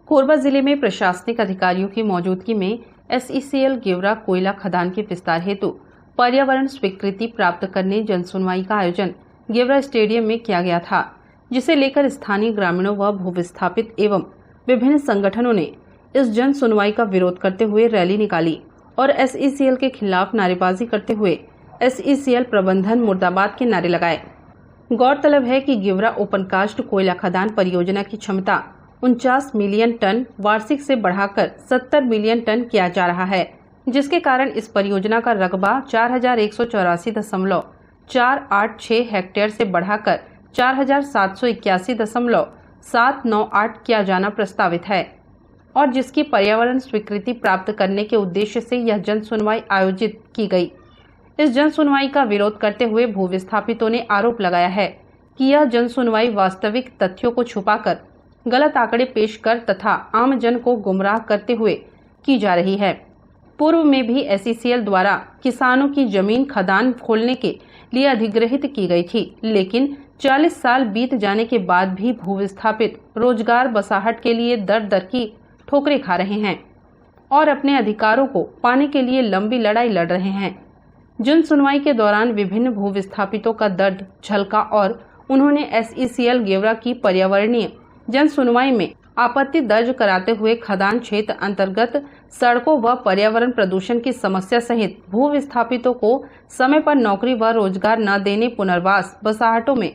कोरबा जिले में प्रशासनिक अधिकारियों की मौजूदगी में SECL गेवरा कोयला खदान के विस्तार हेतु पर्यावरण स्वीकृति प्राप्त करने जनसुनवाई का आयोजन गेवरा स्टेडियम में किया गया था, जिसे लेकर स्थानीय ग्रामीणों व भूविस्थापित एवं विभिन्न संगठनों ने इस जन सुनवाई का विरोध करते हुए रैली निकाली और SECL के खिलाफ नारेबाजी करते हुए SECL प्रबंधन मुर्दाबाद के नारे लगाए। गौरतलब है कि गेवरा ओपन कास्ट कोयला खदान परियोजना की क्षमता 49 मिलियन टन वार्षिक से बढ़ाकर 70 मिलियन टन किया जा रहा है, जिसके कारण इस परियोजना का रकबा 4184.486 हेक्टेयर से बढ़ाकर 4781.798 किया जाना प्रस्तावित है और जिसकी पर्यावरण स्वीकृति प्राप्त करने के उद्देश्य से यह जन सुनवाई आयोजित की गई। इस जन सुनवाई का विरोध करते हुए भूविस्थापितों ने आरोप लगाया है कि यह जन सुनवाई वास्तविक तथ्यों को छुपाकर गलत आंकड़े पेश कर तथा आम जन को गुमराह करते हुए की जा रही है। पूर्व में भी SECL द्वारा किसानों की जमीन खदान खोलने के लिए अधिग्रहित की गई थी, लेकिन 40 साल बीत जाने के बाद भी भूविस्थापित रोजगार बसाहट के लिए दर दर की ठोकरें खा रहे हैं और अपने अधिकारों को पाने के लिए लंबी लड़ाई लड़ रहे हैं। जन सुनवाई के दौरान विभिन्न भूविस्थापितों का दर्द झलका और उन्होंने SECL गेवरा की पर्यावरणीय जन सुनवाई में आपत्ति दर्ज कराते हुए खदान क्षेत्र अंतर्गत सड़कों व पर्यावरण प्रदूषण की समस्या सहित भू विस्थापितों को समय पर नौकरी व रोजगार न देने, पुनर्वास बसाहटों में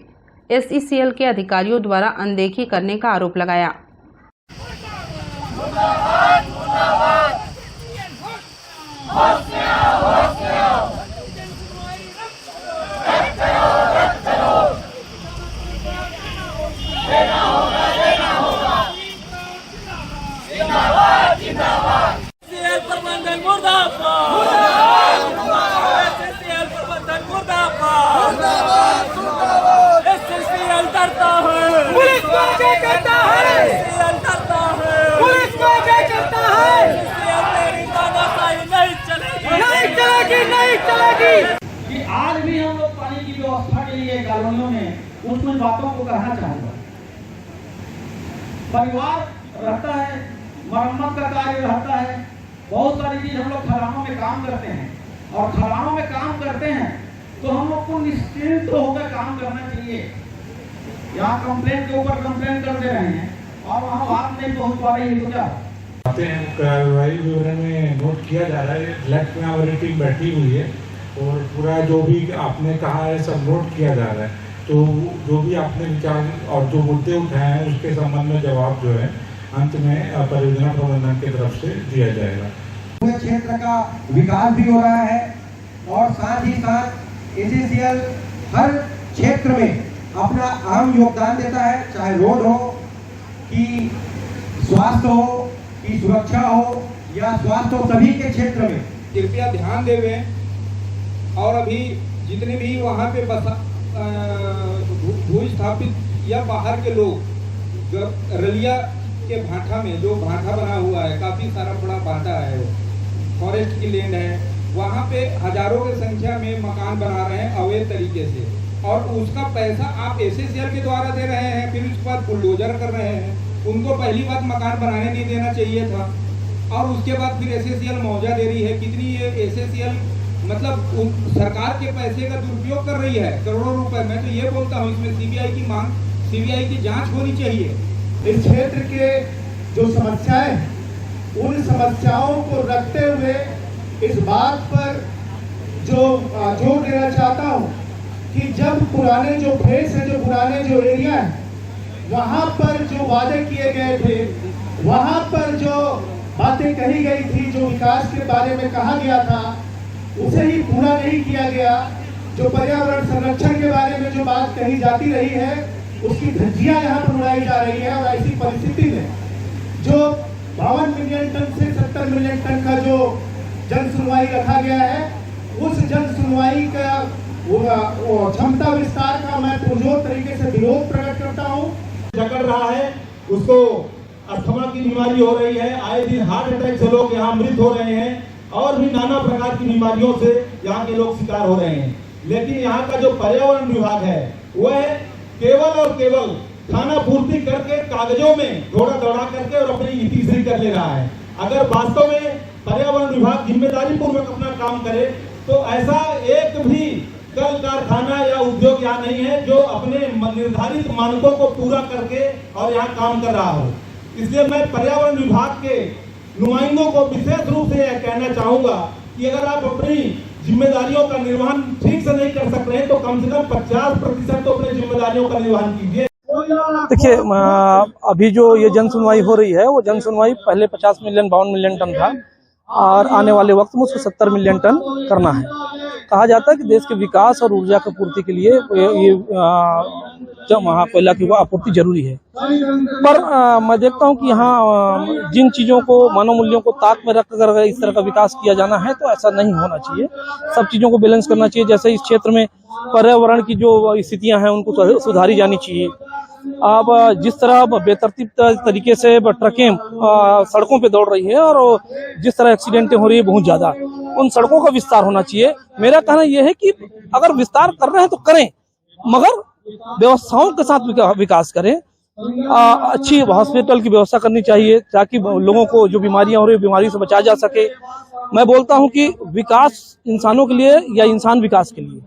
SECL के अधिकारियों द्वारा अनदेखी करने का आरोप लगाया। प्रबंधन मुर्दाबाद, SECL प्रबंधन मुर्दाबाद, SECL डरता है, पुलिस को क्या करता है, SECL डरता है, पुलिस को क्या करता है, SECL तेरी तानाशाही नहीं चलेगी, नहीं चलेगी, नहीं चलेगी। कि आज भी हम लोग पानी की व्यवस्था के लिए कॉलोनियों में कुछ बातों को कहना चाहूँगा। परिवार रहता है, मरम्मत का कार्य रहता है, बहुत सारी चीज हम लोग खदानों में काम करते हैं और खदानों में काम करते हैं तो हम लोग को निश्चिंत होकर काम करना चाहिए। यहाँ कंप्लेंट के ऊपर कंप्लेंट करते रहे हैं और वहाँ बात नहीं पहुँच पा रही है तो क्या कार्रवाई विवरण में नोट किया जा रहा है। लेफ्ट में हमारी टीम बैठी हुई है और पूरा जो भी आपने कहा है सब नोट किया जा रहा है। तो जो भी आपने विचार और जो मुद्दे उठाए हैं उसके संबंध में जवाब जो है अंत में परियोजना प्रबंधन की तरफ से दिया जाएगा। पूरे क्षेत्र का विकास भी हो रहा है और साथ ही साथ SECL हर क्षेत्र में अपना अहम योगदान देता है, चाहे रोड हो कि स्वास्थ्य हो कि सुरक्षा हो या स्वास्थ्य हो, सभी के क्षेत्र में कृपया ध्यान देवें। और अभी जितने भी वहाँ पे भूस्थापित या बाहर के लोग रलिया के भाटा में जो भाटा बना हुआ है, काफी सारा बड़ा भाटा है, फॉरेस्ट की लैंड है, वहाँ पे हजारों की संख्या में मकान बना रहे हैं अवैध तरीके से और उसका पैसा आप SECL के द्वारा दे रहे हैं, फिर उसके बाद बुलडोजर कर रहे हैं। उनको पहली बात मकान बनाने नहीं देना चाहिए था और उसके बाद फिर SECL मुआवजा दे रही है। कितनी ये SECL मतलब सरकार के पैसे का दुरुपयोग कर रही है, करोड़ों रुपए। मैं तो ये बोलता हूँ इसमें CBI की जाँच होनी चाहिए। इस क्षेत्र के जो समस्याएं, उन समस्याओं को रखते हुए इस बात पर जो जोर देना चाहता हूं कि जब पुराने जो फेस है, जो पुराने जो एरिया है, वहां पर जो वादे किए गए थे, वहां पर जो बातें कही गई थी, जो विकास के बारे में कहा गया था, उसे ही पूरा नहीं किया गया। जो पर्यावरण संरक्षण के बारे में जो बात कही जाती रही है, उसकी धज्जियां यहाँ पर उड़ाई जा रही है। और ऐसी परिस्थिति में जो 52 मिलियन टन से 70 मिलियन टन का जो जन सुनवाई रखा गया है, उस जन सुनवाई का क्षमता विस्तार का मैं पुरजोर तरीके से विरोध प्रकट करता हूँ। जकड़ रहा है, उसको अस्थमा की बीमारी हो रही है, आए दिन हार्ट अटैक से लोग यहाँ मृत हो रहे हैं और भी नाना प्रकार की बीमारियों से यहाँ के लोग शिकार हो रहे हैं। लेकिन यहाँ का जो पर्यावरण विभाग है वह केवल और केवल खाना पूर्ति करके कागजों में दौड़ा करके और अपनी तीसरी कर ले रहा है। अगर वास्तव में पर्यावरण विभाग जिम्मेदारी पूर्वक अपना काम करे तो ऐसा एक भी कल कारखाना या उद्योग यहाँ नहीं है जो अपने निर्धारित मानकों को पूरा करके और यहाँ काम कर रहा हो। इसलिए मैं पर्यावरण विभाग के नुमाइंदों को विशेष रूप से यह कहना चाहूंगा कि अगर आप अपनी जिम्मेदारियों का निर्वहन ठीक से नहीं कर सक रहे तो कम से कम 50% तो अपनी जिम्मेदारियों का निर्वहन कीजिए। देखिए, अभी जो ये जन सुनवाई हो रही है वो जन सुनवाई पहले 50 मिलियन 52 मिलियन टन था और आने वाले वक्त में उसको 70 मिलियन टन करना है। कहा जाता है कि देश के विकास और ऊर्जा की पूर्ति के लिए ये कोयला की आपूर्ति जरूरी है। पर मैं देखता हूं कि यहाँ जिन चीजों को मानव मूल्यों को ताक में रखकर इस तरह का विकास किया जाना है तो ऐसा नहीं होना चाहिए। सब चीजों को बैलेंस करना चाहिए। जैसे इस क्षेत्र में पर्यावरण की जो स्थितियां हैं उनको सुधारी जानी चाहिए। अब जिस तरह बेतरतीब तरीके से ट्रकें सड़कों पे दौड़ रही है और जिस तरह एक्सीडेंटें हो रही है बहुत ज्यादा, उन सड़कों का विस्तार होना चाहिए। मेरा कहना यह है कि अगर विस्तार कर रहे हैं तो करें, मगर व्यवस्थाओं के साथ विकास करें। अच्छी हॉस्पिटल की व्यवस्था करनी चाहिए ताकि लोगों को जो बीमारियां हो रही है बीमारी से बचाया जा सके। मैं बोलता हूं कि विकास इंसानों के लिए या इंसान विकास के लिए,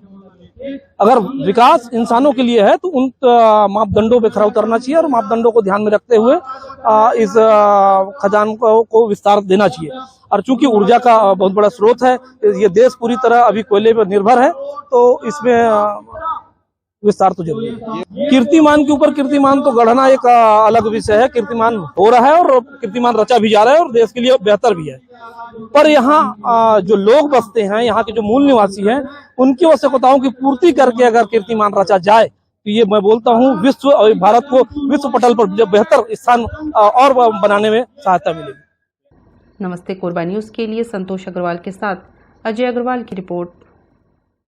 अगर विकास इंसानों के लिए है तो उन मापदंडों पे खरा उतरना चाहिए और मापदंडों को ध्यान में रखते हुए इस खजान को विस्तार देना चाहिए। और चूंकि ऊर्जा का बहुत बड़ा स्रोत है, ये देश पूरी तरह अभी कोयले पर निर्भर है, तो इसमें विस्तार तो जरूरी है। कीर्तिमान के ऊपर कीर्तिमान तो गढ़ना एक अलग विषय है। कीर्तिमान हो रहा है और कीर्तिमान रचा भी जा रहा है और देश के लिए बेहतर भी है। पर यहाँ जो लोग बसते हैं, यहाँ के जो मूल निवासी हैं, उनकी आवश्यकताओं की पूर्ति करके अगर कीर्तिमान रचा जाए तो ये मैं बोलता हूँ विश्व और भारत को विश्व पटल पर जो बेहतर स्थान और बनाने में सहायता मिलेगी। नमस्ते कोरबा न्यूज के लिए संतोष अग्रवाल के साथ अजय अग्रवाल की रिपोर्ट।